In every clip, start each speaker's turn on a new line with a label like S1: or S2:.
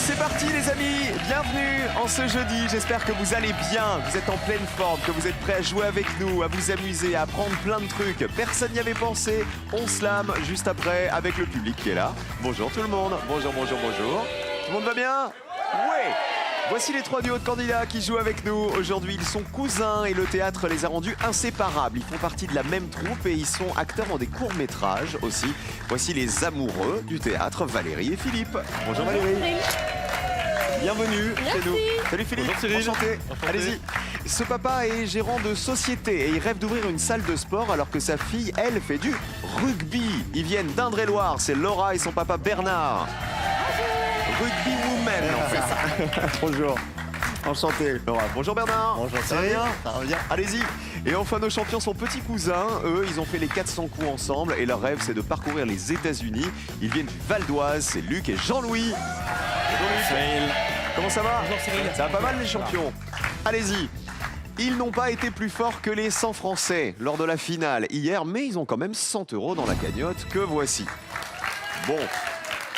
S1: C'est parti les amis, bienvenue en ce jeudi, j'espère que vous allez bien, vous êtes en pleine forme, que vous êtes prêts à jouer avec nous, à vous amuser, à apprendre plein de trucs. Personne n'y avait pensé, on slame juste après avec le public qui est là. Bonjour tout le monde, bonjour. Tout le monde va bien? Ouais. Voici les 3 duos de candidats qui jouent avec nous. Aujourd'hui, ils sont cousins et le théâtre les a rendus inséparables. Ils font partie de la même troupe et ils sont acteurs dans des courts-métrages aussi. Voici les amoureux du théâtre, Valérie et Philippe. Bonjour Valérie. Bienvenue chez nous. Salut Philippe.
S2: Bonjour Cyril.
S1: Enchanté. Allez-y. Ce papa est gérant de société et il rêve d'ouvrir une salle de sport alors que sa fille, elle, fait du rugby. Ils viennent d'Indre-et-Loire. C'est Laura et son papa Bernard. Rugby woman en fait. Bonjour. Enchanté Laura. Bonjour Bernard.
S2: Bonjour
S1: Ça va
S2: Cyril.
S1: bien?
S2: Ça va bien.
S1: Allez-y. Et enfin nos champions sont petits cousins. Eux, ils ont fait les 400 coups ensemble et leur rêve c'est de parcourir les États-Unis. Ils viennent du Val d'Oise. C'est Luc et Jean-Louis. Bonjour Luc.
S2: Cyril.
S1: Comment ça va?
S2: Bonjour Cyril.
S1: Ça va pas mal les champions. Allez-y. Ils n'ont pas été plus forts que les 100 Français lors de la finale hier, mais ils ont quand même 100 € dans la cagnotte que voici. Bon.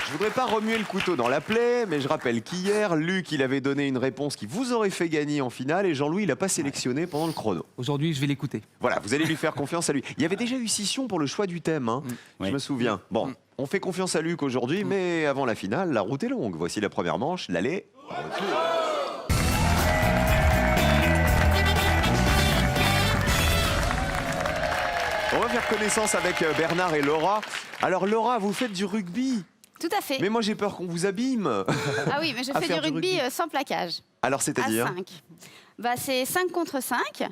S1: Je voudrais pas remuer le couteau dans la plaie, mais je rappelle qu'hier, Luc, il avait donné une réponse qui vous aurait fait gagner en finale et Jean-Louis, il n'a pas sélectionné pendant le chrono.
S3: Aujourd'hui, je vais l'écouter.
S1: Voilà, vous allez lui faire confiance à lui. Il y avait déjà eu scission pour le choix du thème, hein, je me souviens. Bon, on fait confiance à Luc aujourd'hui, mais avant la finale, la route est longue. Voici la première manche, l'aller, retour. On va faire connaissance avec Bernard et Laura. Alors Laura, vous faites du rugby.
S4: Tout à fait.
S1: Mais moi j'ai peur qu'on vous abîme.
S4: Ah oui, mais je
S1: à
S4: fais
S1: faire
S4: du
S1: du
S4: rugby
S1: rugby.
S4: sans plaquage.
S1: Alors
S4: À
S1: c'est-à-dire
S4: 5. Bah, c'est 5 contre 5,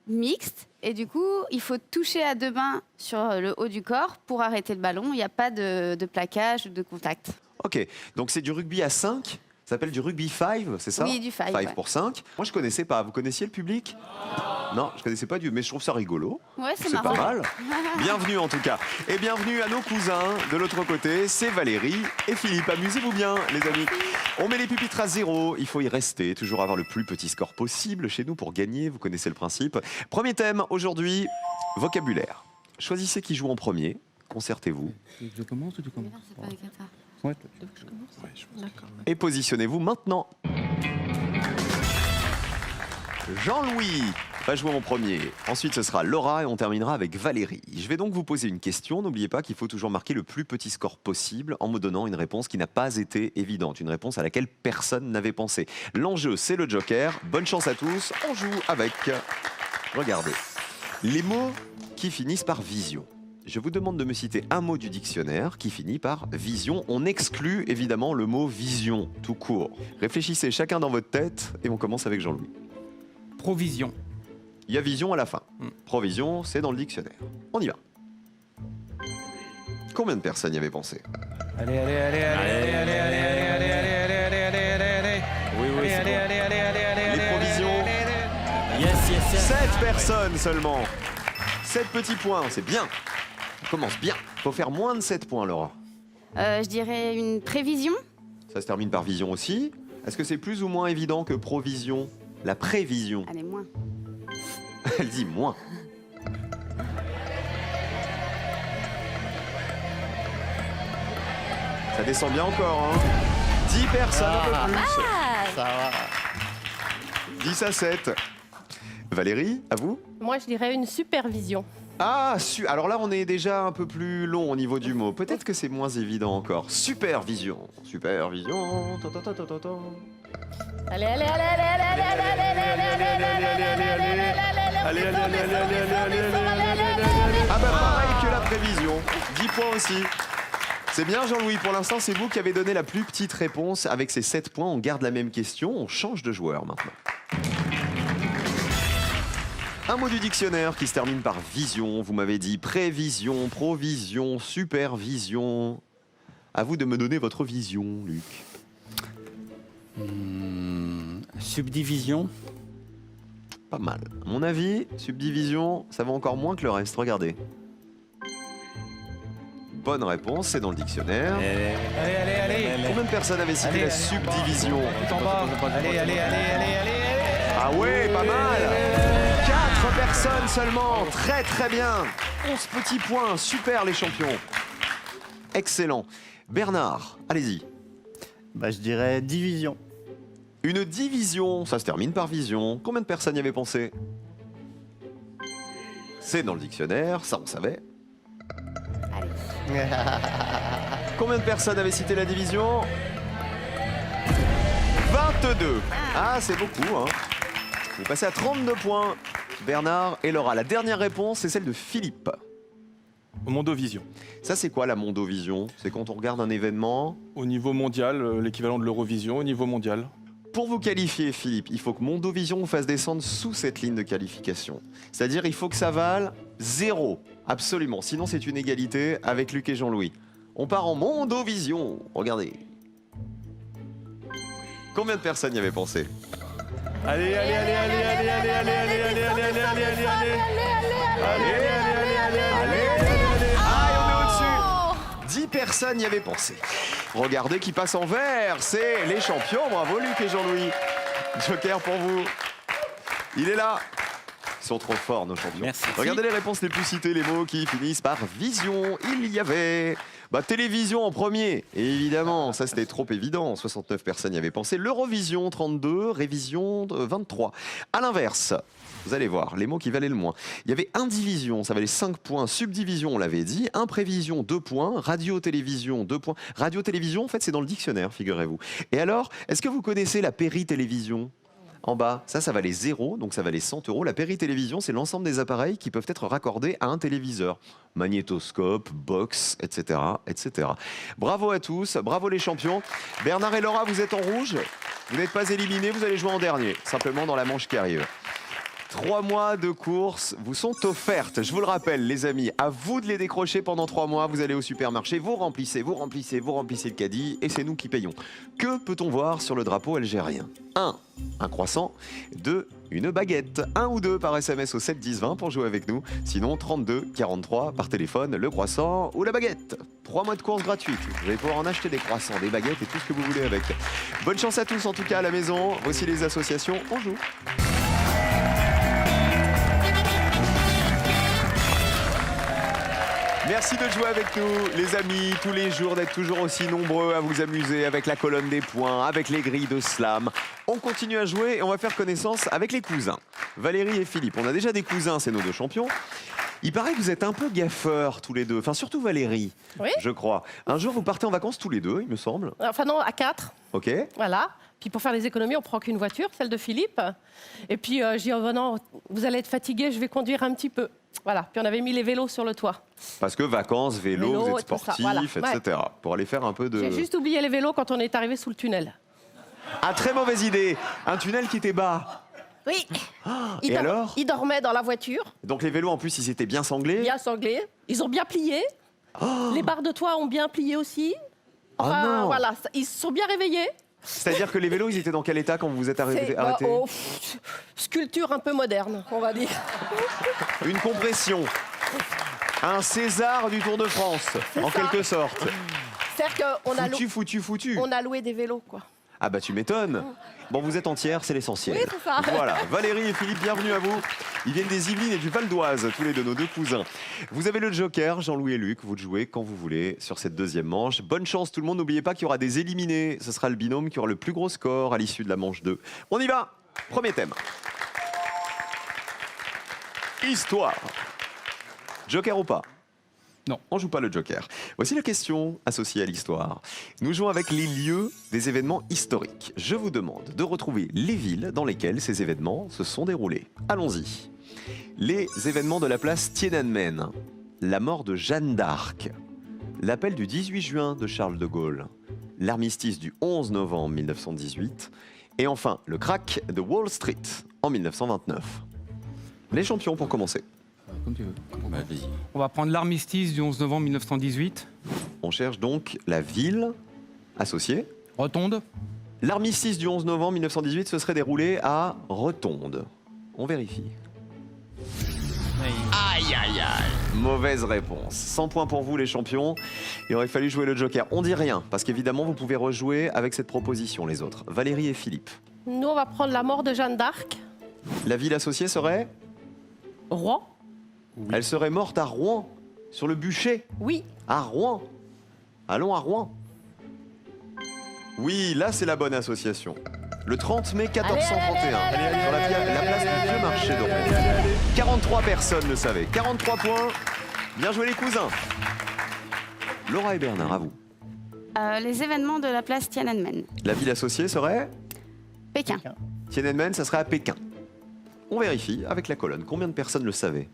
S4: mixte. Et du coup, il faut toucher à 2 mains sur le haut du corps pour arrêter le ballon. Il n'y a pas de plaquage ou de contact.
S1: Ok, donc c'est du rugby à 5. Ça s'appelle du rugby 5, c'est ça?
S4: Oui, du five,
S1: 5
S4: ouais.
S1: pour 5. Moi je connaissais pas. Vous connaissiez le public? Non, je connaissais pas du, mais je trouve ça rigolo.
S4: Ouais, c'est
S1: pas
S4: marrant.
S1: mal. Bienvenue en tout cas. Et bienvenue à nos cousins de l'autre côté, c'est Valérie et Philippe. Amusez-vous bien les amis. On met les pupitres à 0, il faut y rester, toujours avoir le plus petit score possible chez nous pour gagner, vous connaissez le principe. Premier thème aujourd'hui, vocabulaire. Choisissez qui joue en premier, concertez-vous
S3: Je commence ou tu commences?
S4: C'est pas avec un tas.
S3: Ouais.
S1: et positionnez-vous maintenant. Jean-Louis va jouer en premier. Ensuite, ce sera Laura et on terminera avec Valérie. Je vais donc vous poser une question. N'oubliez pas qu'il faut toujours marquer le plus petit score possible en me donnant une réponse qui n'a pas été évidente, une réponse à laquelle personne n'avait pensé. L'enjeu, c'est le joker. Bonne chance à tous. On joue avec... Regardez. Les mots qui finissent par vision. Je vous demande de me citer un mot du dictionnaire qui finit par vision. On exclut évidemment le mot vision, tout court. Réfléchissez chacun dans votre tête et on commence avec Jean-Louis.
S3: Provision.
S1: Il y a vision à la fin. Provision, c'est dans le dictionnaire. On y va. Combien de personnes y avaient pensé?
S3: Allez, allez, allez, allez, allez, allez, allez, allez, allez, allez, allez, allez, allez.
S2: Oui, oui, c'est bon.
S3: Allez, allez, allez, allez,
S1: Les provisions,
S2: Yes.
S1: 7 personnes seulement. 7 petits points, c'est bien. On commence bien. Faut faire moins de 7 points, Laura.
S4: Je dirais une prévision.
S1: Ça se termine par vision aussi. Est-ce que c'est plus ou moins évident que provision? La prévision.
S4: Allez, moins.
S1: Elle dit moins. Ça descend bien encore, hein. 10 personnes, un peu plus.
S2: Ça va.
S1: 10 à 7. Valérie, à vous?
S5: Moi, je dirais une supervision.
S1: Ah, alors là, on est déjà un peu plus long au niveau du mot. Peut-être que c'est moins évident encore. Supervision. Supervision.
S5: Allez, allez, allez, allez, allez, allez, allez, allez, allez, allez, allez,
S1: Ah bah pareil que la prévision. 10 points aussi. C'est bien Jean-Louis, pour l'instant c'est vous qui avez donné la plus petite réponse. Avec ces 7 points, on garde la même question, on change de joueur maintenant. Un mot du dictionnaire qui se termine par vision. Vous m'avez dit prévision, provision, supervision. À vous de me donner votre vision, Luc.
S2: Subdivision.
S1: Pas mal. À mon avis, subdivision, ça va encore moins que le reste. Regardez. Bonne réponse, c'est dans le dictionnaire.
S3: Allez, allez, allez.
S1: Combien de personnes avaient cité la subdivision?
S3: Tout en bas. Allez, allez, allez, allez, allez.
S1: Ah ouais, pas mal. 4 personnes seulement. Très très bien. 11 petits points. Super les champions. Excellent. Bernard, allez-y.
S2: Bah, je dirais division.
S1: Une division, ça se termine par vision. Combien de personnes y avaient pensé? C'est dans le dictionnaire, ça on savait.
S4: Allez.
S1: Combien de personnes avaient cité la division? 22. Ah, c'est beaucoup, hein. Vous passez à 32 points, Bernard et Laura. La dernière réponse, c'est celle de Philippe.
S3: Mondovision.
S1: Ça, c'est quoi la mondovision? C'est quand on regarde un événement.
S3: Au niveau mondial, l'équivalent de l'Eurovision au niveau mondial.
S1: Pour vous qualifier, Philippe, il faut que Mondovision vous fasse descendre sous cette ligne de qualification. C'est-à-dire, il faut que ça vale 0. Absolument. Sinon, c'est une égalité avec Luc et Jean-Louis. On part en Mondovision. Regardez. Combien de personnes y avaient pensé?
S3: Allez, allez, allez, allez, allez, allez, allez, allez, allez, allez, allez, allez, allez, allez.
S1: Ah, et on est au-dessus. 10 personnes y avaient pensé. Regardez qui passe en vert. C'est les champions. Bravo, Luc et Jean-Louis. Joker pour vous. Il est là. Ils sont trop forts, nos champions.
S2: Merci.
S1: Regardez les réponses les plus citées, les mots qui finissent par vision. Il y avait télévision en premier. Et évidemment, ça c'était trop évident. 69 personnes y avaient pensé. L'Eurovision, 32. Révision, 23. À l'inverse, vous allez voir, les mots qui valaient le moins. Il y avait indivision, ça valait 5 points. Subdivision, on l'avait dit. Imprévision, 2 points. Radio-télévision, 2 points. Radio-télévision, en fait, c'est dans le dictionnaire, figurez-vous. Et alors, est-ce que vous connaissez la péri-télévision ? En bas, ça valait 0, donc ça valait 100 €. La péri-télévision, c'est l'ensemble des appareils qui peuvent être raccordés à un téléviseur. Magnétoscope, box, etc., etc. Bravo à tous, bravo les champions. Bernard et Laura, vous êtes en rouge. Vous n'êtes pas éliminés, vous allez jouer en dernier, simplement dans la manche qui arrive. 3 mois de course vous sont offertes. Je vous le rappelle, les amis, à vous de les décrocher pendant 3 mois. Vous allez au supermarché, vous remplissez le caddie et c'est nous qui payons. Que peut-on voir sur le drapeau algérien? 1. Un croissant. 2. Une baguette. 1 ou 2 par SMS au 7 10 20 pour jouer avec nous. Sinon, 32 43 par téléphone, le croissant ou la baguette. 3 mois de course gratuite. Vous allez pouvoir en acheter des croissants, des baguettes et tout ce que vous voulez avec. Bonne chance à tous en tout cas à la maison. Voici les associations. On joue. Merci de jouer avec nous, les amis, tous les jours, d'être toujours aussi nombreux à vous amuser avec la colonne des points, avec les grilles de slam. On continue à jouer et on va faire connaissance avec les cousins. Valérie et Philippe, on a déjà des cousins, c'est nos 2 champions. Il paraît que vous êtes un peu gaffeurs tous les deux, enfin surtout Valérie,
S5: Oui.
S1: je crois. Un jour, vous partez en vacances tous les deux, il me semble.
S5: Enfin non, à 4.
S1: Ok.
S5: Voilà. Puis pour faire les économies, on prend qu'une voiture, celle de Philippe. Et puis je dis, oh non, vous allez être fatigué, je vais conduire un petit peu. Voilà. Puis on avait mis les vélos sur le toit.
S1: Parce que vacances, vélo, vous êtes
S5: tout ça,
S1: sportif,
S5: voilà.
S1: etc.
S5: Ouais.
S1: Pour aller faire un peu de...
S5: J'ai juste oublié les vélos quand on est arrivé sous le tunnel.
S1: Ah, très mauvaise idée. Un tunnel qui était bas.
S5: Oui.
S1: Et alors?
S5: Ils dormaient dans la voiture,
S1: Donc les vélos, en plus, ils étaient bien sanglés.
S5: bien sanglés. Ils ont bien plié. Les barres de toit ont bien plié aussi. Enfin,
S1: non.
S5: voilà, ils se sont bien réveillés.
S1: C'est-à-dire que les vélos, ils étaient dans quel état quand vous vous êtes arrêtés?
S5: Sculpture un peu moderne, on va dire.
S1: Une compression. Un César du Tour de France, en
S5: ça.
S1: quelque sorte.
S5: C'est-à-dire qu'on a,
S1: Foutu.
S5: on a loué des vélos, quoi.
S1: Ah bah tu m'étonnes. Bon, vous êtes entière, c'est l'essentiel.
S5: Oui, c'est ça.
S1: Voilà, Valérie et Philippe, bienvenue à vous. Ils viennent des Yvelines et du Val d'Oise, tous les deux, nos 2 cousins. Vous avez le joker, Jean-Louis et Luc, vous jouez quand vous voulez sur cette 2e manche. Bonne chance tout le monde, n'oubliez pas qu'il y aura des éliminés. Ce sera le binôme qui aura le plus gros score à l'issue de la manche 2. On y va. Premier thème. Histoire. Joker ou pas?
S3: Non.
S1: On joue pas le joker. Voici la question associée à l'histoire. Nous jouons avec les lieux des événements historiques. Je vous demande de retrouver les villes dans lesquelles ces événements se sont déroulés. Allons-y. Les événements de la place Tiananmen. La mort de Jeanne d'Arc. L'appel du 18 juin de Charles de Gaulle. L'armistice du 11 novembre 1918. Et enfin, le crack de Wall Street en 1929. Les champions pour commencer.
S3: Comme tu veux. On va prendre l'armistice du 11 novembre 1918.
S1: On cherche donc la ville associée.
S3: Rotonde.
S1: L'armistice du 11 novembre 1918 se serait déroulé à Rotonde. On vérifie. Aïe, aïe, aïe. Mauvaise réponse. 100 points pour vous, les champions. Il aurait fallu jouer le joker. On dit rien, parce qu'évidemment, vous pouvez rejouer avec cette proposition, les autres. Valérie et Philippe.
S5: Nous, on va prendre la mort de Jeanne d'Arc.
S1: La ville associée serait?
S5: Rouen.
S1: Elle serait morte à Rouen, sur le bûcher.
S5: Oui.
S1: À Rouen. Allons à Rouen. Oui, là c'est la bonne association. Le 30 mai 1431, sur la place du Vieux Marché d'Oran. 43 personnes le savaient. 43 points. Bien joué les cousins. Laura et Bernard, à vous.
S4: Les événements de la place Tiananmen.
S1: La ville associée serait
S4: Pékin.
S1: Tiananmen, ça serait à Pékin. On vérifie avec la colonne. Combien de personnes le savaient?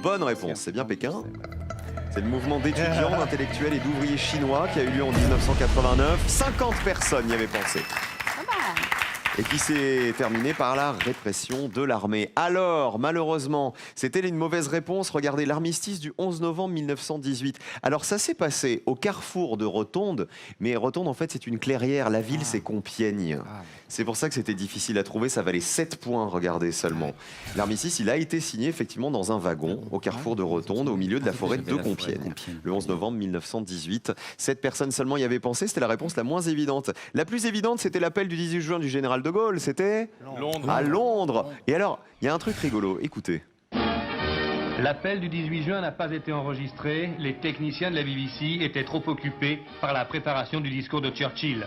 S1: Bonne réponse, c'est bien Pékin. C'est le mouvement d'étudiants, d'intellectuels et d'ouvriers chinois qui a eu lieu en 1989. 50 personnes y avaient pensé. Et qui s'est terminé par la répression de l'armée. Alors, malheureusement, c'était une mauvaise réponse. Regardez, l'armistice du 11 novembre 1918. Alors, ça s'est passé au carrefour de Rotonde. Mais Rotonde, en fait, c'est une clairière. La ville, c'est Compiègne. C'est pour ça que c'était difficile à trouver. Ça valait 7 points, regardez seulement. L'armistice, il a été signé effectivement dans un wagon au carrefour de Rotonde, au milieu de la forêt de Compiègne. Le 11 novembre 1918. 7 personnes seulement y avaient pensé. C'était la réponse la moins évidente. La plus évidente, c'était l'appel du 18 juin du général de Gaulle. C'était
S2: Londres.
S1: à Londres. Et alors, il y a un truc rigolo. Écoutez.
S6: L'appel du 18 juin n'a pas été enregistré. Les techniciens de la BBC étaient trop occupés par la préparation du discours de Churchill.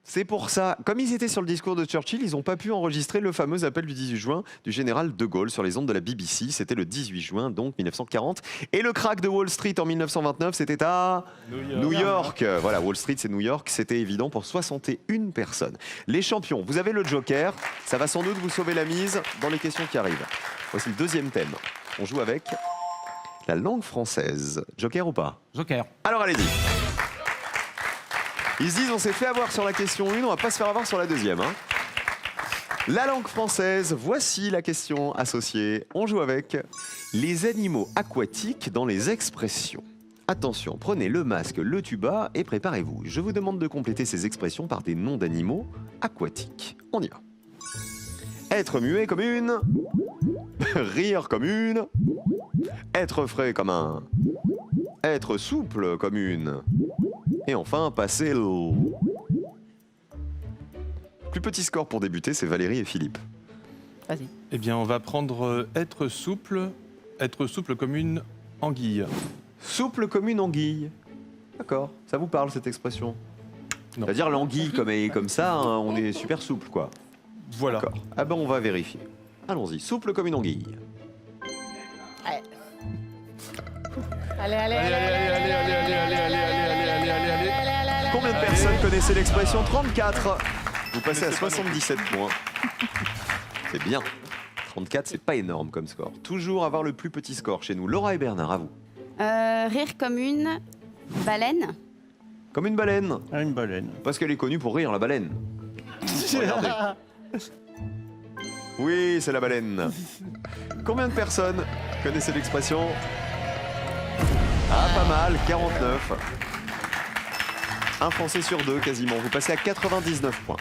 S1: C'est pour ça, comme ils étaient sur le discours de Churchill, ils n'ont pas pu enregistrer le fameux appel du 18 juin du général de Gaulle sur les ondes de la BBC. C'était le 18 juin, donc 1940. Et le krach de Wall Street en 1929, c'était à New York. Voilà, Wall Street, c'est New York. C'était évident pour 61 personnes. Les champions, vous avez le joker. Ça va sans doute vous sauver la mise dans les questions qui arrivent. Voici le deuxième thème. On joue avec la langue française. Joker ou pas?
S3: Joker.
S1: Alors allez-y. Ils se disent, on s'est fait avoir sur la question 1, on va pas se faire avoir sur la deuxième. Hein. La langue française, voici la question associée. On joue avec les animaux aquatiques dans les expressions. Attention, prenez le masque, le tuba et préparez-vous. Je vous demande de compléter ces expressions par des noms d'animaux aquatiques. On y va. Être muet comme une. Rire comme une. Être frais comme un. Être souple comme une. Et enfin, passer le... Plus petit score pour débuter, c'est Valérie et Philippe.
S5: Vas-y.
S7: Eh bien, on va prendre être souple comme une anguille.
S1: Souple comme une anguille. D'accord, ça vous parle cette expression?
S7: Non.
S1: C'est-à-dire l'anguille comme ça, hein, on est super souple quoi.
S7: Voilà.
S1: D'accord. Ah ben on va vérifier. Allons-y, souple comme une anguille.
S5: Allez.
S1: Combien de personnes connaissaient l'expression 34? Vous passez à 77 points. C'est bien. 34, c'est pas énorme comme score. Toujours avoir le plus petit score chez nous. Laura et Bernard, à vous.
S4: Rire comme une baleine.
S1: Comme une baleine.
S2: Une baleine.
S1: Parce qu'elle est connue pour rire, la baleine. Regardez. Oui, c'est la baleine. Combien de personnes connaissaient l'expression? Ah, pas mal, 49. Un Français sur deux, quasiment. Vous passez à 99 points.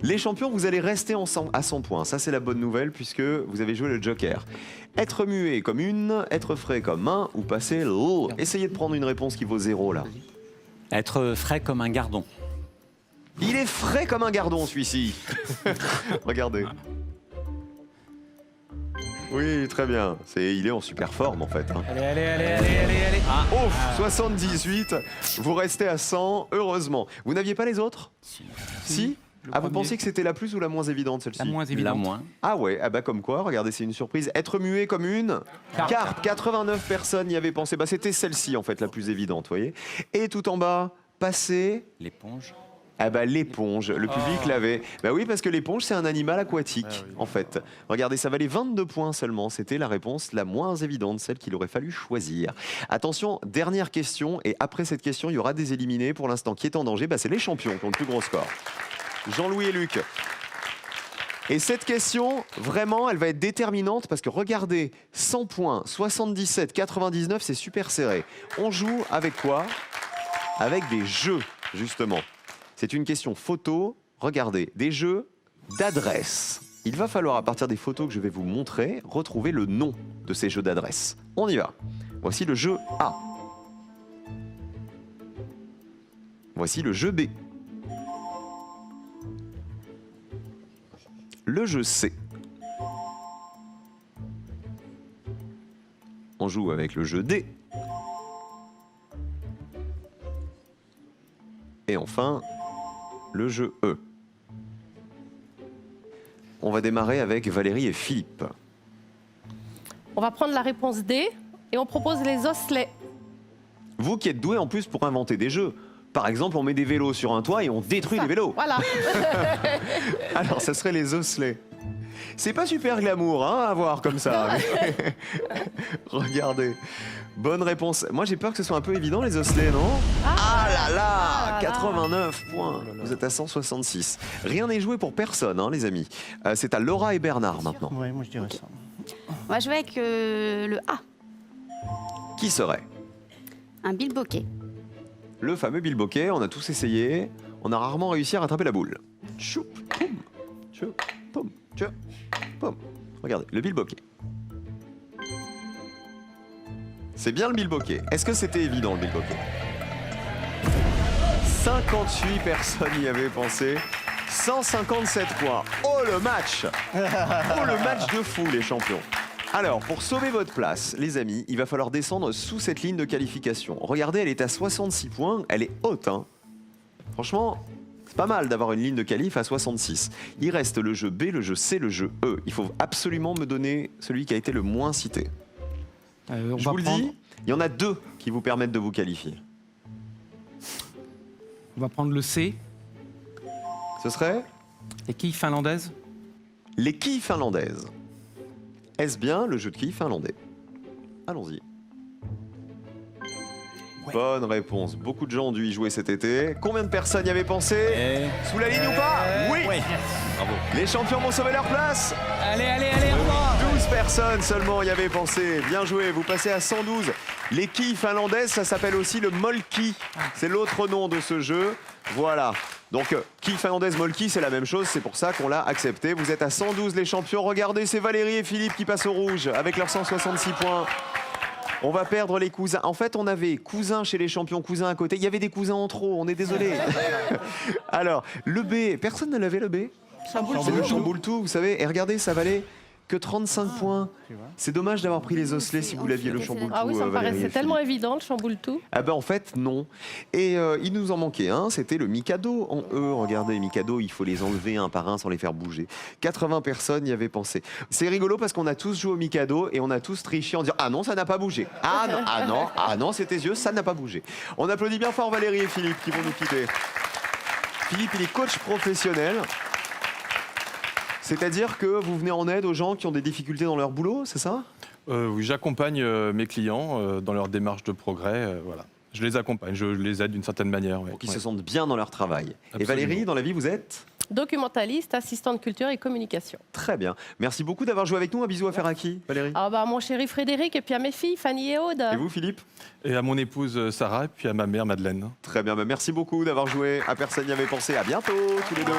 S1: Les champions, vous allez rester à 100 points. Ça, c'est la bonne nouvelle, puisque vous avez joué le joker. Être muet comme une, être frais comme un, ou passer l'eau. Essayez de prendre une réponse qui vaut 0, là.
S2: Être frais comme un gardon.
S1: Il est frais comme un gardon, celui-ci. Regardez. Oui, très bien. Il est en super forme, en fait. Hein.
S3: Allez.
S1: Ouf, 78. Vous restez à 100, heureusement. Vous n'aviez pas les autres? Si. Ah, vous pensiez que c'était la plus ou la moins évidente, celle-ci?
S3: La moins
S2: La
S3: évidente.
S2: moins.
S1: Ah ouais, ah bah comme quoi, regardez, c'est une surprise. Être muet comme une carpe. 89 personnes y avaient pensé. Bah c'était celle-ci, en fait, la plus évidente, vous voyez. Et tout en bas, passer...
S2: L'éponge.
S1: Ah bah l'éponge, le public l'avait. Bah oui, parce que l'éponge, c'est un animal aquatique, en fait. Regardez, ça valait 22 points seulement. C'était la réponse la moins évidente, celle qu'il aurait fallu choisir. Attention, dernière question. Et après cette question, il y aura des éliminés. Pour l'instant, qui est en danger? Bah, c'est les champions qui ont le plus gros score. Jean-Louis et Luc. Et cette question, vraiment, elle va être déterminante parce que regardez, 100 points, 77, 99, c'est super serré. On joue avec quoi? Avec des jeux, justement. C'est une question photo. Regardez, des jeux d'adresse. Il va falloir, à partir des photos que je vais vous montrer, retrouver le nom de ces jeux d'adresse. On y va. Voici le jeu A. Voici le jeu B. Le jeu C. On joue avec le jeu D. Et enfin, le jeu E. On va démarrer avec Valérie et Philippe.
S5: On va prendre la réponse D et on propose les osselets.
S1: Vous qui êtes doués en plus pour inventer des jeux. Par exemple, on met des vélos sur un toit et on détruit les vélos.
S5: Voilà.
S1: Alors, ça serait les osselets. C'est pas super glamour hein, à voir comme ça. mais- Regardez. Bonne réponse. Moi, j'ai peur que ce soit un peu évident, les osselets, non? Ah là là,
S5: Ah là là.
S1: 89 points. Vous êtes à 166. Rien n'est joué pour personne, hein, les amis. C'est à Laura et Bernard maintenant.
S2: Ouais, moi je dirais ça.
S4: On va jouer avec le A,
S1: Qui serait?
S4: un bilboquet.
S1: Le fameux bilboquet, on a tous essayé. On a rarement réussi à rattraper la boule. Choup, poum, choup, poum, choup, poum. Regardez, le bilboquet. C'est bien le bilboquet. Est-ce que c'était évident le bilboquet? 58 personnes y avaient pensé. 157 points. Oh le match! Oh le match de fou les champions. Alors, pour sauver votre place, les amis, il va falloir descendre sous cette ligne de qualification. Regardez, elle est à 66 points, elle est haute, hein. Franchement, c'est pas mal d'avoir une ligne de qualif à 66. Il reste le jeu B, le jeu C, le jeu E. Il faut absolument me donner celui qui a été le moins cité.
S3: On
S1: Je
S3: va
S1: vous le
S3: prendre-
S1: dis, il y en a 2 qui vous permettent de vous qualifier.
S3: On va prendre le C,
S1: Ce serait
S3: les quilles finlandaises.
S1: les quilles finlandaises. Est-ce bien le jeu de quilles finlandais? Allons-y. Bonne réponse. Beaucoup de gens ont dû y jouer cet été. Combien de personnes y avaient pensé? Sous la ligne ou pas? Oui.
S2: Bravo.
S1: Les champions vont sauver leur place.
S3: Allez, on va.
S1: 12 personnes seulement y avaient pensé. Bien joué, vous passez à 112. Les quilles finlandaises, ça s'appelle aussi le molki. C'est l'autre nom de ce jeu. Voilà. Donc, quilles finlandaises, molki, c'est la même chose. C'est pour ça qu'on l'a accepté. Vous êtes à 112 les champions. Regardez, c'est Valérie et Philippe qui passent au rouge avec leurs 166 points. On va perdre les cousins. En fait, on avait cousins chez les champions, cousins à côté. Il y avait des cousins en trop, on est désolé. Alors, le B, personne ne l'avait le B? C'est le chamboule-tout, vous savez. Et regardez, ça valait que 35 points. C'est dommage d'avoir pris les osselets si vous l'aviez le chamboule-tout.
S5: Ah oui, ça me
S1: Valérie et
S5: paraissait
S1: Philippe.
S5: tellement évident, le chamboule-tout.
S1: Ah ben en fait non. Et il nous en manquait un, c'était le Mikado en E. Regardez les Mikado, il faut les enlever un par un sans les faire bouger. 80 personnes y avaient pensé. C'est rigolo parce qu'on a tous joué au Mikado et on a tous triché en disant ah non ça n'a pas bougé. Ah non c'est tes yeux, ça n'a pas bougé. On applaudit bien fort Valérie et Philippe qui vont nous quitter. Philippe il est coach professionnel. C'est-à-dire que vous venez en aide aux gens qui ont des difficultés dans leur boulot, c'est ça?
S7: Oui, j'accompagne mes clients dans leur démarche de progrès. Voilà. Je les accompagne, je les aide d'une certaine manière. Ouais.
S1: Pour qu'ils
S7: Ouais.
S1: se sentent bien dans leur travail. Et
S7: Absolument.
S1: Valérie, dans la vie, vous êtes?
S5: Documentaliste, assistante culture et communication.
S1: Très bien. Merci beaucoup d'avoir joué avec nous. Un bisou à faire à qui, Valérie?
S5: Ah bah mon chéri Frédéric et puis à mes filles Fanny et Aude.
S1: Et vous, Philippe?
S7: Et à mon épouse Sarah, et puis à ma mère Madeleine.
S1: Très bien. Bah, merci beaucoup d'avoir joué. À personne n'y avait pensé. À bientôt, tous les deux.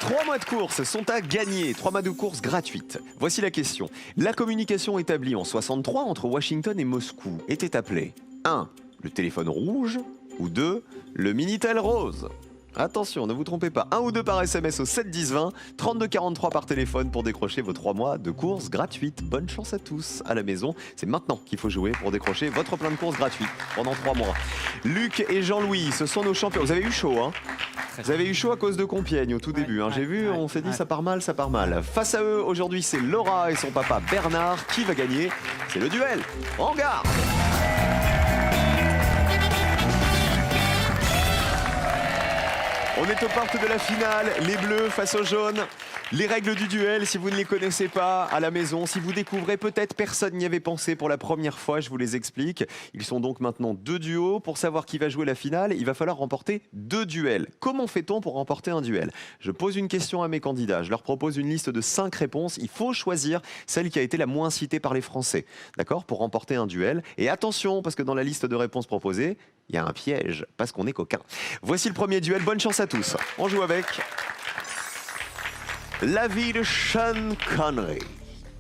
S1: 3 mois de course sont à gagner. 3 mois de course gratuites. Voici la question. La communication établie en 63 entre Washington et Moscou était appelée 1. Le téléphone rouge ou 2. Le Minitel rose. Attention, ne vous trompez pas. 1 ou 2 par SMS au 7 10 20, 32 43 par téléphone pour décrocher vos 3 mois de courses gratuites. Bonne chance à tous à la maison. C'est maintenant qu'il faut jouer pour décrocher votre plein de courses gratuites pendant 3 mois. Luc et Jean-Louis, ce sont nos champions. Vous avez eu chaud, hein? Vous avez eu chaud à cause de Compiègne au tout début. Hein. J'ai vu, on s'est dit ça part mal, ça part mal. Face à eux, aujourd'hui, c'est Laura et son papa Bernard. Qui va gagner? C'est le duel. On regarde. On est aux portes de la finale, les bleus face aux jaunes. Les règles du duel, si vous ne les connaissez pas à la maison, si vous découvrez peut-être personne n'y avait pensé pour la première fois, je vous les explique. Ils sont donc maintenant 2 duos. Pour savoir qui va jouer la finale, il va falloir remporter 2 duels. Comment fait-on pour remporter un duel? Je pose une question à mes candidats, je leur propose une liste de 5 réponses. Il faut choisir celle qui a été la moins citée par les Français, d'accord, pour remporter un duel. Et attention, parce que dans la liste de réponses proposées, il y a un piège, parce qu'on est coquin. Voici le premier duel, bonne chance à tous. On joue avec la vie de Sean Connery.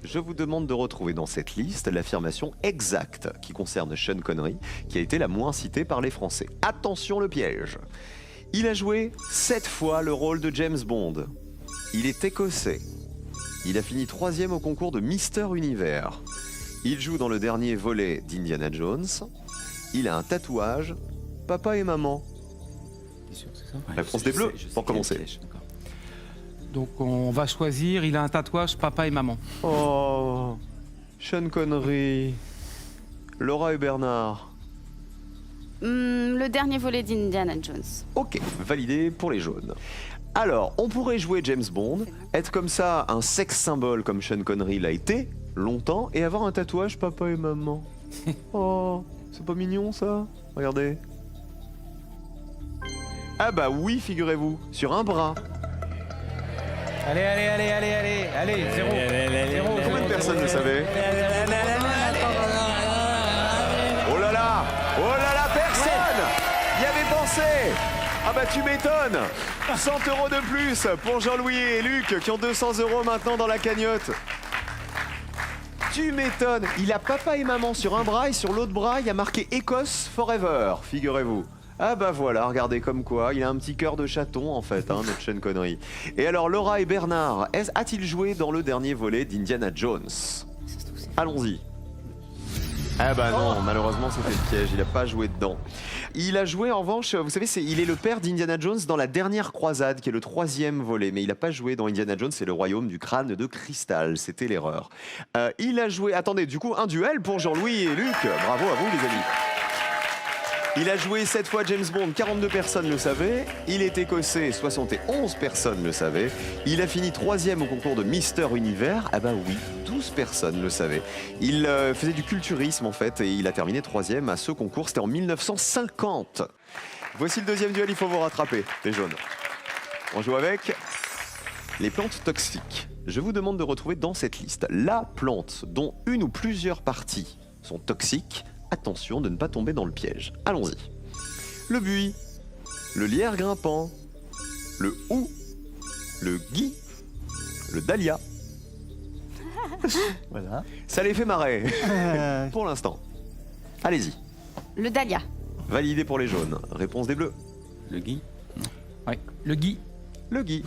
S1: Je vous demande de retrouver dans cette liste l'affirmation exacte qui concerne Sean Connery, qui a été la moins citée par les Français. Attention le piège. Il a joué 7 fois le rôle de James Bond. Il est écossais. Il a fini 3e au concours de Mister Univers. Il joue dans le dernier volet d'Indiana Jones. Il a un tatouage, papa et maman.
S3: T'es sûr, c'est ça?
S1: Réponse des Bleus, pour commencer.
S3: Donc on va choisir, il a un tatouage papa et maman.
S1: Oh, Sean Connery, Laura et Bernard.
S4: Le dernier volet d'Indiana Jones.
S1: Ok, validé pour les jaunes. Alors, on pourrait jouer James Bond, être comme ça un sex symbole comme Sean Connery l'a été longtemps et avoir un tatouage papa et maman. Oh, c'est pas mignon ça? Regardez. Ah bah oui, figurez-vous, sur un bras.
S3: Allez, zéro.
S1: Combien de personnes le savaient? Oh là là, personne y avait pensé. Ah bah tu m'étonnes. 100 € de plus pour Jean-Louis et Luc qui ont 200 € maintenant dans la cagnotte. Tu m'étonnes. Il a papa et maman sur un bras et sur l'autre bras il y a marqué Écosse Forever, figurez-vous. Ah bah voilà, regardez comme quoi, il a un petit cœur de chaton en fait, hein, notre Sean Connery. Et alors Laura et Bernard, a-t-il joué dans le dernier volet d'Indiana Jones? Allons-y. Ah bah non, malheureusement c'était le piège, il a pas joué dedans. Il a joué en revanche, vous savez, il est le père d'Indiana Jones dans la dernière croisade, qui est le 3e volet, mais il n'a pas joué dans Indiana Jones, c'est le royaume du crâne de cristal, c'était l'erreur. Il a joué, attendez, du coup un duel pour Jean-Louis et Luc, bravo à vous les amis. Il a joué 7 fois James Bond, 42 personnes le savaient. Il est écossais, 71 personnes le savaient. Il a fini 3e au concours de Mister Univers. Ah bah oui, 12 personnes le savaient. Il faisait du culturisme en fait et il a terminé 3e à ce concours. C'était en 1950. Voici le deuxième duel, il faut vous rattraper, les jaunes. On joue avec les plantes toxiques. Je vous demande de retrouver dans cette liste la plante dont une ou plusieurs parties sont toxiques. Attention de ne pas tomber dans le piège. Allons-y. Le buis, le lierre grimpant, le hou, le gui, le dahlia.
S2: Voilà.
S1: Ça les fait marrer, pour l'instant. Allez-y.
S4: Le dahlia.
S1: Validé pour les jaunes. Réponse des bleus.
S2: Le gui.
S3: Ouais. Le gui.
S1: Le gui.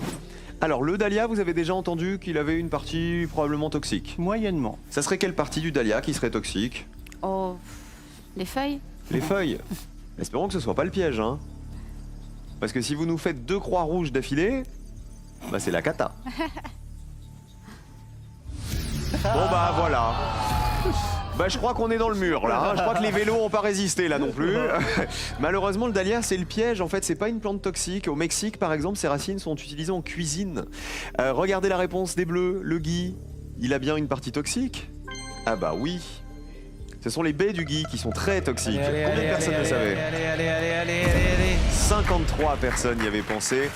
S1: Alors, le dahlia, vous avez déjà entendu qu'il avait une partie probablement toxique.
S2: Moyennement.
S1: Ça serait quelle partie du dahlia qui serait toxique?
S4: Oh, les feuilles.
S1: Les feuilles. Espérons que ce soit pas le piège, hein. Parce que si vous nous faites 2 croix rouges d'affilée, bah c'est la cata. Bon bah voilà. Bah je crois qu'on est dans le mur là, hein. Je crois que les vélos n'ont pas résisté là non plus. Malheureusement le dahlia c'est le piège, en fait c'est pas une plante toxique. Au Mexique par exemple ses racines sont utilisées en cuisine. Regardez la réponse des bleus, le gui, il a bien une partie toxique? Ah bah oui. Ce sont les baies du gui qui sont très toxiques. Combien de personnes le savaient? 53 personnes y avaient pensé.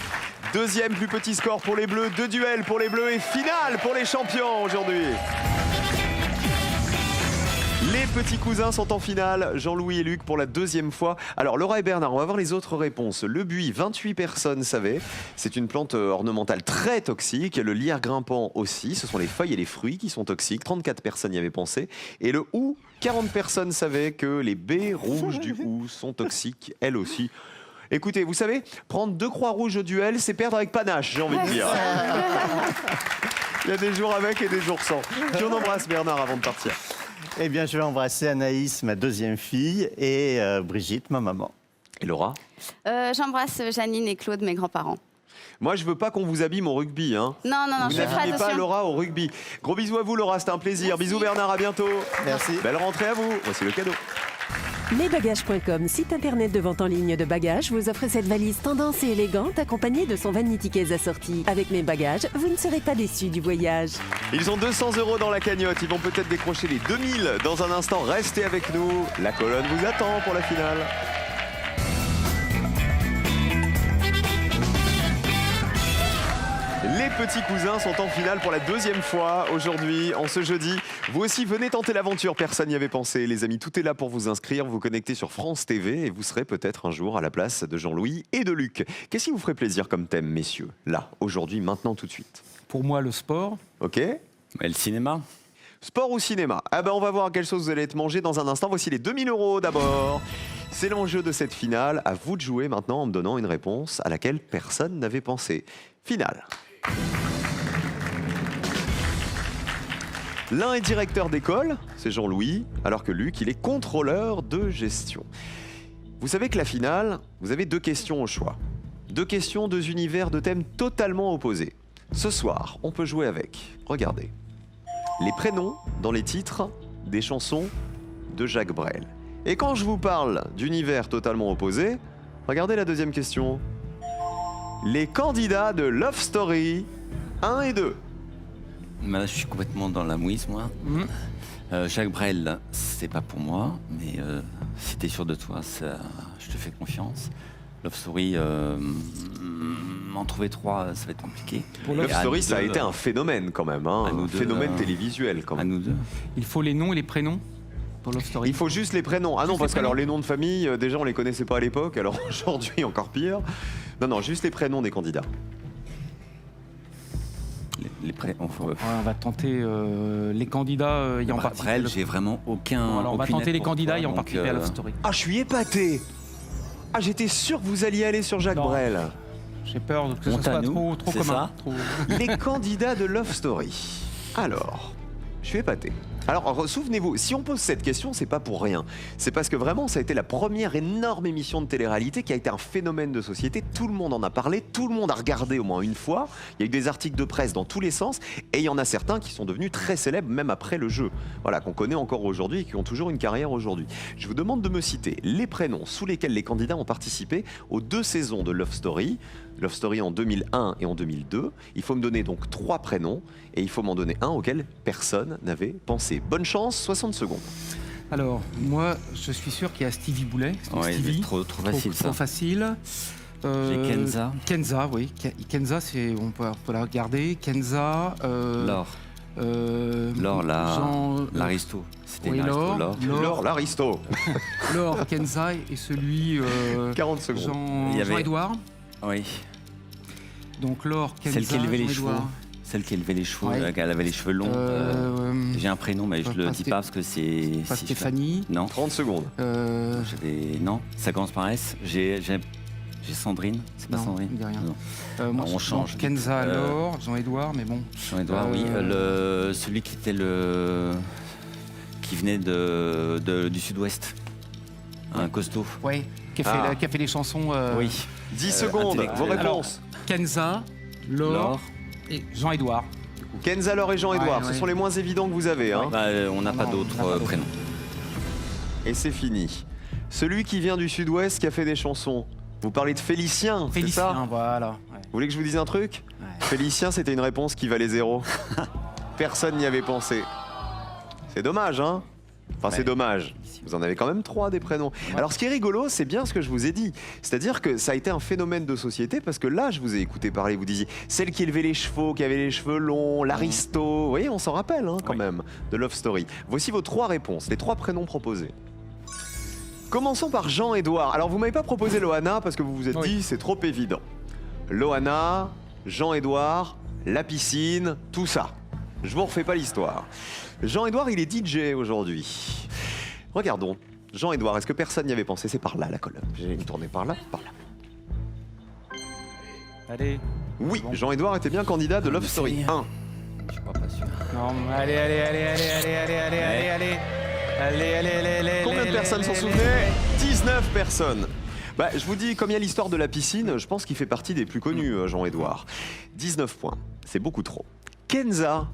S1: Deuxième plus petit score pour les bleus, 2 duels pour les bleus et finale pour les champions aujourd'hui. Les petits cousins sont en finale, Jean-Louis et Luc pour la 2e fois. Alors Laura et Bernard, on va voir les autres réponses. Le buis, 28 personnes savaient. C'est une plante ornementale très toxique. Le lierre grimpant aussi. Ce sont les feuilles et les fruits qui sont toxiques. 34 personnes y avaient pensé. Et le hou, 40 personnes savaient que les baies rouges du hou sont toxiques, elles aussi. Écoutez, vous savez, prendre 2 croix rouges au duel, c'est perdre avec panache, j'ai envie de dire. Il y a des jours avec et des jours sans. Qui on embrasse Bernard avant de partir?
S2: Eh bien, je vais embrasser Anaïs, ma 2e fille, et Brigitte, ma maman.
S1: Et Laura?
S4: J'embrasse Janine et Claude, mes grands-parents.
S1: Moi, je veux pas qu'on vous abîme au rugby, hein.
S4: Non,
S1: Vous
S4: je ferai
S1: n'abîmez pas
S4: attention.
S1: Laura au rugby. Gros bisous à vous, Laura, c'était un plaisir. Bisous Bernard, à bientôt.
S2: Merci.
S1: Belle rentrée à vous. Voici le cadeau.
S8: Mesbagages.com, site internet de vente en ligne de bagages, vous offre cette valise tendance et élégante accompagnée de son vanity case assorti. Avec Mes Bagages, vous ne serez pas déçus du voyage.
S1: Ils ont 200 € dans la cagnotte. Ils vont peut-être décrocher les 2000 dans un instant. Restez avec nous. La colonne vous attend pour la finale. Les petits cousins sont en finale pour la 2e fois aujourd'hui, en ce jeudi. Vous aussi, venez tenter l'aventure, personne n'y avait pensé. Les amis, tout est là pour vous inscrire. Vous vous connectez sur France TV et vous serez peut-être un jour à la place de Jean-Louis et de Luc. Qu'est-ce qui vous ferait plaisir comme thème, messieurs? Là, aujourd'hui, maintenant, tout de suite.
S3: Pour moi, le sport.
S1: Ok?
S2: Et le cinéma.
S1: Sport ou cinéma? Ah ben on va voir quelle chose vous allez être mangé dans un instant. Voici les 2000 € d'abord. C'est l'enjeu de cette finale. À vous de jouer maintenant en me donnant une réponse à laquelle personne n'avait pensé. Finale. L'un est directeur d'école, c'est Jean-Louis, alors que Luc, il est contrôleur de gestion. Vous savez que la finale, vous avez 2 questions au choix. 2 questions, 2 univers, 2 thèmes totalement opposés. Ce soir, on peut jouer avec, regardez, les prénoms dans les titres des chansons de Jacques Brel. Et quand je vous parle d'univers totalement opposés, regardez la deuxième question. Les candidats de Love Story 1 et 2.
S9: Là, je suis complètement dans la mouise, moi. Jacques Brel, c'est pas pour moi, mais si t'es sûr de toi, ça, je te fais confiance. Love Story, en trouver 3, ça va être compliqué.
S1: Love Story, ça a été un phénomène quand même, hein, un phénomène télévisuel quand même.
S9: À nous deux.
S3: Il faut les noms et les prénoms pour Love Story.
S1: Il faut juste les prénoms. Ah non, parce que alors les noms de famille, déjà on les connaissait pas à l'époque, alors aujourd'hui encore pire. Non, juste les prénoms des candidats.
S3: On va tenter les candidats ayant participé.
S9: Brel, j'ai vraiment aucun.
S3: Bon, alors on va tenter les candidats ayant participé à Love Story.
S1: Ah, je suis épaté. Ah, j'étais sûr que vous alliez aller sur Jacques Brel.
S3: J'ai peur que ce soit trop commun.
S1: Les candidats de Love Story. Alors, je suis épaté. Alors, souvenez-vous, si on pose cette question, c'est pas pour rien. C'est parce que vraiment, ça a été la première énorme émission de télé-réalité qui a été un phénomène de société. Tout le monde en a parlé, tout le monde a regardé au moins une fois. Il y a eu des articles de presse dans tous les sens. Et il y en a certains qui sont devenus très célèbres, même après le jeu. Voilà, qu'on connaît encore aujourd'hui et qui ont toujours une carrière aujourd'hui. Je vous demande de me citer les prénoms sous lesquels les candidats ont participé aux 2 saisons de Love Story. Love Story en 2001 et en 2002. Il faut me donner donc 3 prénoms et il faut m'en donner un auquel personne n'avait pensé. Bonne chance, 60 secondes.
S3: Alors, moi, je suis sûr qu'il y a Stevie Boulet.
S9: Ouais,
S3: Stevie,
S9: trop facile ça.
S3: Trop facile.
S9: J'ai Kenza.
S3: Kenza, oui. Kenza, on peut la regarder. Kenza.
S9: Laure. L'Aristo. C'était
S3: oui,
S1: Laure, l'Aristo.
S3: Laure, Kenza et celui.
S1: 40 secondes.
S3: Jean-Édouard.
S9: Oui.
S3: Donc Laure, Kenza.
S9: Celle qui élevait les chevaux. Celle qui élevait les chevaux,
S3: ouais.
S9: Elle avait les cheveux longs. J'ai un prénom, mais je le dis pas parce que c'est.
S3: Pas Stéphanie.
S9: Non.
S1: 30 secondes.
S9: Non, ça commence par S. J'ai Sandrine. C'est pas Sandrine.
S3: Non, rien.
S9: Non.
S3: Moi,
S9: on change.
S3: Kenza, Laure, Jean-Édouard, mais bon.
S9: Jean-Édouard, oui. Celui qui était qui venait du sud-ouest. Un costaud.
S3: Oui, qui a fait les chansons.
S9: Oui.
S1: 10 secondes, vos réponses.
S3: Alors, Kenza, Laure et Jean-Édouard.
S1: Kenza, Laure et Jean-Édouard, ce sont les moins évidents que vous avez. Hein.
S9: On n'a pas d'autres prénoms.
S1: Et c'est fini. Celui qui vient du sud-ouest qui a fait des chansons. Vous parlez de Félicien, c'est ça ?
S3: Félicien, voilà. Ouais.
S1: Vous voulez que je vous dise un truc ? Félicien, c'était une réponse qui valait 0. Personne n'y avait pensé. C'est dommage, hein ? Enfin, c'est dommage. Vous en avez quand même 3 des prénoms. Alors, ce qui est rigolo, c'est bien ce que je vous ai dit. C'est-à-dire que ça a été un phénomène de société parce que là, je vous ai écouté parler. Vous disiez celle qui élevait les chevaux, qui avait les cheveux longs, l'Aristo. Vous voyez, on s'en rappelle quand même de Love Story. Voici vos 3 réponses, les 3 prénoms proposés. Commençons par Jean-Édouard. Alors, vous m'avez pas proposé Loana parce que vous vous êtes dit c'est trop évident. Loana, Jean-Édouard, la piscine, tout ça. Je vous refais pas l'histoire. Jean-Édouard, il est DJ aujourd'hui. Regardons. Jean-Édouard, est-ce que personne n'y avait pensé ? C'est par là, la colonne. J'ai tourné par là, par là.
S3: Allez.
S1: Oui, Jean-Édouard était bien candidat de Love Story 1.
S9: Je suis pas sûr.
S3: Non, allez.
S1: Combien de personnes s'en souvenaient ? 19 personnes. Bah, je vous dis, comme il y a l'histoire de la piscine, je pense qu'il fait partie des plus connus, Jean-Édouard. 19 points, c'est beaucoup trop. Kenza,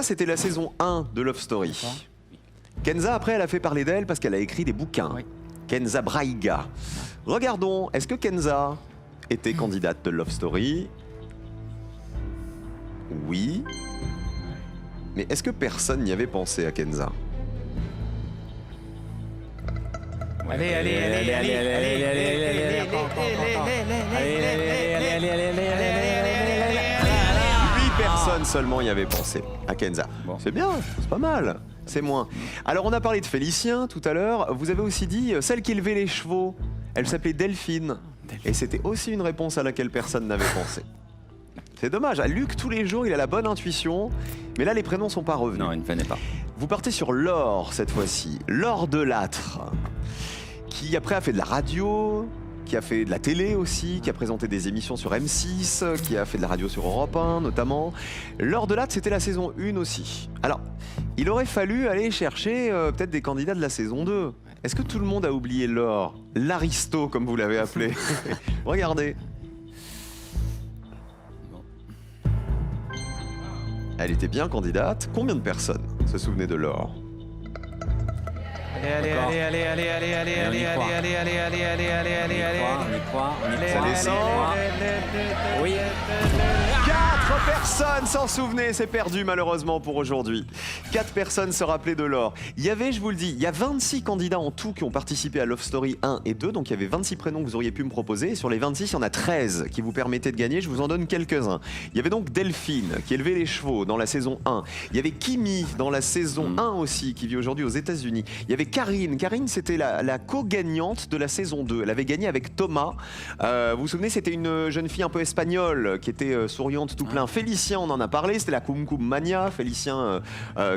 S1: c'était la saison 1 de Love Story. Kenza, après, elle a fait parler d'elle parce qu'elle a écrit des bouquins. Oui. Kenza Braiga. Regardons, est-ce que Kenza était candidate de Love Story ? Oui. Mais est-ce que personne n'y avait pensé à Kenza ?
S3: Allez.
S1: 8 personnes seulement y avaient pensé à Kenza. Bon. C'est bien, c'est pas mal. C'est moins. Alors on a parlé de Félicien tout à l'heure. Vous avez aussi dit celle qui élevait les chevaux. Elle s'appelait Delphine. Et c'était aussi une réponse à laquelle personne n'avait pensé. C'est dommage. Luc, tous les jours, il a la bonne intuition. Mais là, les prénoms sont pas revenus.
S9: Non, il ne venait pas.
S1: Vous partez sur Laure cette fois-ci. Laure Delattre, qui après a fait de la radio, qui a fait de la télé aussi, qui a présenté des émissions sur M6, qui a fait de la radio sur Europe 1 notamment. Laure Delattre, c'était la saison 1 aussi. Alors, il aurait fallu aller chercher peut-être des candidats de la saison 2. Est-ce que tout le monde a oublié Laure ? L'Aristo, comme vous l'avez appelé. Regardez. Elle était bien candidate. Combien de personnes se souvenaient de Laure?
S3: Allez, allez, allez, allez, allez, allez, allez, allez, allez, allez, allez, allez, allez, allez, allez.
S9: On y croit.
S1: Ça descend.
S9: Oui.
S1: 4 personnes s'en souvenaient, c'est perdu malheureusement pour aujourd'hui. 4 personnes se rappelaient de Laure. Il y avait, je vous le dis, il y a 26 candidats en tout qui ont participé à Love Story 1 et 2, donc il y avait 26 prénoms que vous auriez pu me proposer. Et sur les 26, il y en a 13 qui vous permettaient de gagner, je vous en donne quelques-uns. Il y avait donc Delphine qui élevait les chevaux dans la saison 1. Il y avait Kimi dans la saison 1 aussi, qui vit aujourd'hui aux États-Unis. Il y avait Karine. Karine, c'était la co-gagnante de la saison 2. Elle avait gagné avec Thomas. Vous vous souvenez, c'était une jeune fille un peu espagnole qui était souriante tout plein. Félicien, on en a parlé, c'était la Cum Cum Mania. Félicien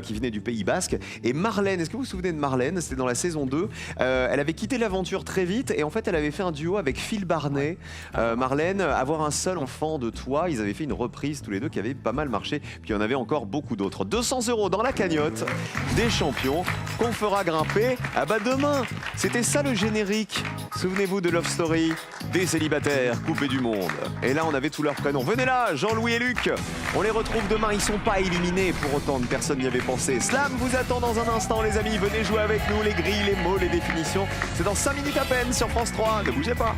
S1: qui venait du Pays Basque. Et Marlène, est-ce que vous vous souvenez de Marlène? C'était dans la saison 2. Elle avait quitté l'aventure très vite et en fait, elle avait fait un duo avec Phil Barnet. Marlène, Avoir un seul enfant de toi. Ils avaient fait une reprise tous les deux qui avait pas mal marché. Puis il y en avait encore beaucoup d'autres. 200 € dans la cagnotte des champions qu'on fera grimper demain. C'était ça le générique. Souvenez-vous de Love Story, des célibataires coupés du monde. Et là, on avait tous leurs prénoms. Venez là, Jean-Louis et Luc. On les retrouve demain. Ils sont pas éliminés pour autant de personne n'y avait pensé. Slam vous attend dans un instant, les amis. Venez jouer avec nous. Les grilles, les mots, les définitions. C'est dans 5 minutes à peine sur France 3. Ne bougez pas.